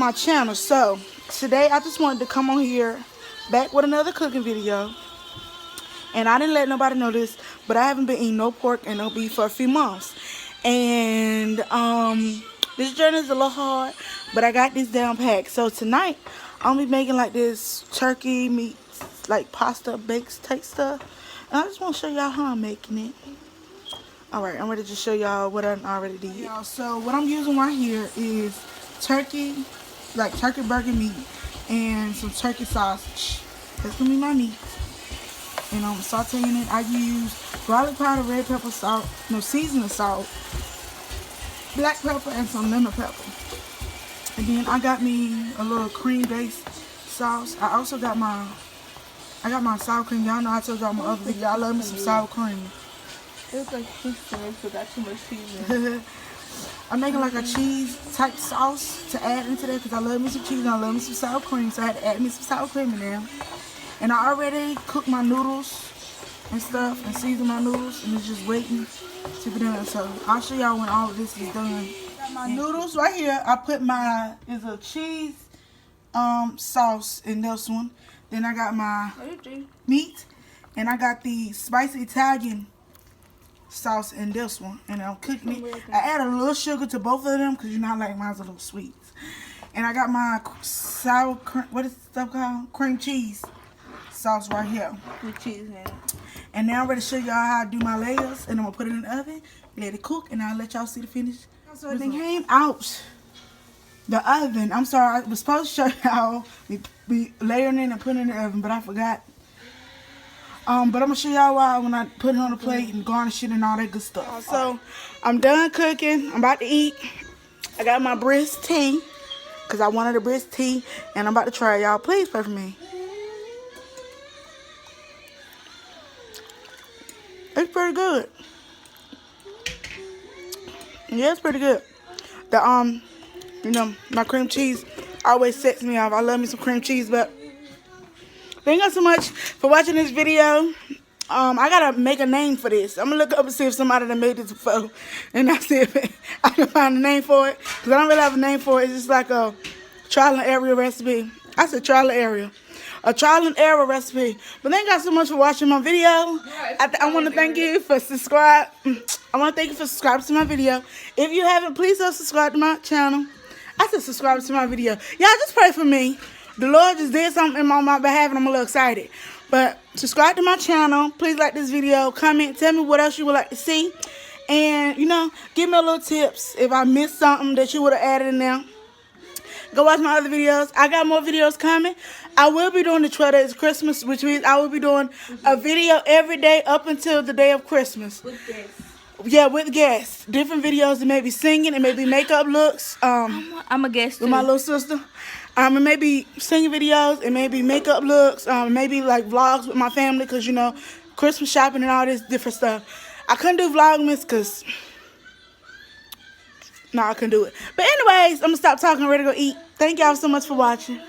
my channel. So today I just wanted to come on here back with another cooking video. And I didn't let nobody know this, but I haven't been eating no pork and no beef for a few months. And this journey is a little hard, but I got this down packed. So tonight I'll be making like this turkey meat, like pasta baked type stuff. And I just want to show y'all how I'm making it. Alright, I'm ready to show y'all what I already did. Y'all, so what I'm using right here is turkey, like turkey burger meat, and some turkey sausage. That's gonna be my meat. And I'm sauteing it. I use garlic powder, red pepper, salt, no seasoning salt, black pepper, and some lemon pepper. And then I got me a little cream-based sauce. I also got my sour cream. Y'all know I told y'all my other video. I love me some sour cream. It's like Christmas, but got too much seasoning. I'm making like a cheese type sauce to add into there because I love me some cheese and I love me some sour cream. So I had to add me some sour cream in there. And I already cooked my noodles and stuff and seasoned my noodles, and it's just waiting to be done. So I'll show y'all when all of this is done. Got my noodles right here. I put is a cheese sauce in this one. Then I got my meat, and I got the spicy Italian sauce in this one, and I'm cooking it. I add a little sugar to both of them because you know I like mine's a little sweet. And I got my sour cream, what is stuff called? Cream cheese sauce right here. With cheese in it. And now I'm ready to show y'all how I do my layers, and I'm gonna put it in the oven, let it cook, and I'll let y'all see the finished. So it came out the oven. I'm sorry, I was supposed to show y'all me layering it and putting it in the oven, but I forgot. But I'm going to show y'all why when I put it on the plate and garnish it and all that good stuff. So, I'm done cooking. I'm about to eat. I got my breast tea because I wanted a breast tea. And I'm about to try it, y'all. Please pray for me. It's pretty good. Yeah, it's pretty good. The, you know, my cream cheese always sets me off. I love me some cream cheese, but thank you so much for watching this video. I gotta make a name for this. I'm gonna look up and see if somebody that made this before, and I see if I can find a name for it. Cause I don't really have a name for it. It's just like a trial and error recipe. I said trial and error. A trial and error recipe. But thank you guys so much for watching my video. I want to thank you for subscribing. I want to thank you for subscribing to my video. If you haven't, please subscribe to my channel. I said subscribe to my video. Y'all just pray for me. The Lord just did something on my behalf, and I'm a little excited. But subscribe to my channel. Please like this video. Comment. Tell me what else you would like to see. And, you know, give me a little tips if I missed something that you would have added in there. Go watch my other videos. I got more videos coming. I will be doing the 12 days of Christmas, which means I will be doing a video every day up until the day of Christmas. With guests. Yeah, with guests. Different videos. It may be singing. It may be makeup looks. I'm a guest too. With my little sister. It may be singing videos. It may be makeup looks. Maybe like vlogs with my family because, you know, Christmas shopping and all this different stuff. I couldn't do Vlogmas because, no, I couldn't do it. But anyways, I'm going to stop talking. I'm ready to go eat. Thank y'all so much for watching.